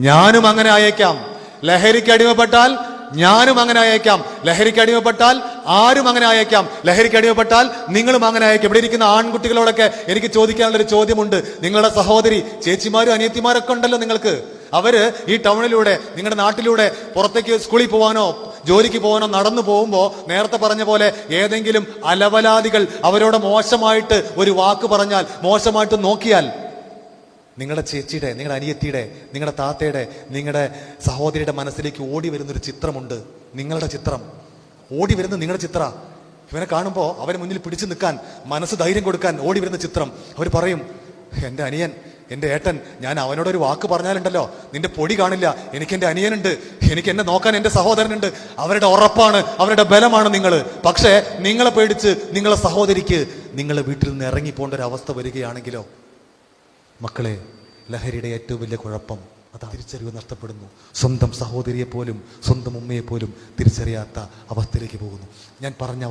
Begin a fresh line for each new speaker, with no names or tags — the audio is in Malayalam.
ഞാനും അങ്ങനെ ആയേക്കാം. ലഹരിക്ക് അടിമപ്പെട്ടാൽ ഞാനും അങ്ങനെ ആയേക്കാം. ലഹരിക്ക് അടിമപ്പെട്ടാൽ ആരും അങ്ങനെ ആയേക്കാം. ലഹരിക്ക് അടിമപ്പെട്ടാൽ നിങ്ങളും അങ്ങനെ ആയേക്കാം. ഇവിടെ ഇരിക്കുന്ന ആൺകുട്ടികളോടൊക്കെ എനിക്ക് ചോദിക്കാനുള്ളൊരു ചോദ്യമുണ്ട്. നിങ്ങളുടെ സഹോദരി, ചേച്ചിമാരും അനിയത്തിമാരൊക്കെ ഉണ്ടല്ലോ നിങ്ങൾക്ക്. അവര് ഈ ടൗണിലൂടെ, നിങ്ങളുടെ നാട്ടിലൂടെ പുറത്തേക്ക് സ്കൂളിൽ പോകാനോ ജോലിക്ക് പോകാനോ നടന്നു പോകുമ്പോൾ നേരത്തെ പറഞ്ഞ പോലെ ഏതെങ്കിലും അലവലാദികൾ അവരോട് മോശമായിട്ട് ഒരു വാക്ക് പറഞ്ഞാൽ, മോശമായിട്ട് നോക്കിയാൽ, നിങ്ങളുടെ ചേച്ചിയുടെ, നിങ്ങളുടെ അനിയത്തിയുടെ, നിങ്ങളുടെ താത്തയുടെ, നിങ്ങളുടെ സഹോദരിയുടെ മനസ്സിലേക്ക് ഓടി വരുന്നൊരു ചിത്രമുണ്ട്. നിങ്ങളുടെ ചിത്രം ഓടി വരുന്ന നിങ്ങളുടെ ചിത്ര. ഇവനെ കാണുമ്പോൾ അവന് മുന്നിൽ പിടിച്ചു നിൽക്കാൻ, മനസ്സ് ധൈര്യം കൊടുക്കാൻ ഓടി വരുന്ന ചിത്രം. അവർ പറയും, എൻ്റെ അനിയൻ, എൻ്റെ ഏട്ടൻ, ഞാൻ അവനോടൊരു വാക്ക് പറഞ്ഞാലുണ്ടല്ലോ നിന്റെ പൊടി കാണില്ല. എനിക്ക് എൻ്റെ അനിയനുണ്ട്, എനിക്ക് എന്നെ നോക്കാൻ എൻ്റെ സഹോദരനുണ്ട്. അവരുടെ ഉറപ്പാണ്, അവരുടെ ബലമാണ് നിങ്ങൾ. പക്ഷേ നിങ്ങളെ പേടിച്ച് നിങ്ങളെ സഹോദരിക്ക് നിങ്ങളെ വീട്ടിൽ നിന്ന് ഇറങ്ങിപ്പോണ്ട ഒരു അവസ്ഥ വരികയാണെങ്കിലോ? മക്കളെ, ലഹരിയുടെ ഏറ്റവും വലിയ കുഴപ്പം അതാ, തിരിച്ചറിവ് നഷ്ടപ്പെടുന്നു. സ്വന്തം സഹോദരിയെ പോലും, സ്വന്തം ഉമ്മയെ പോലും തിരിച്ചറിയാത്ത അവസ്ഥയിലേക്ക് പോകുന്നു. ഞാൻ പറഞ്ഞ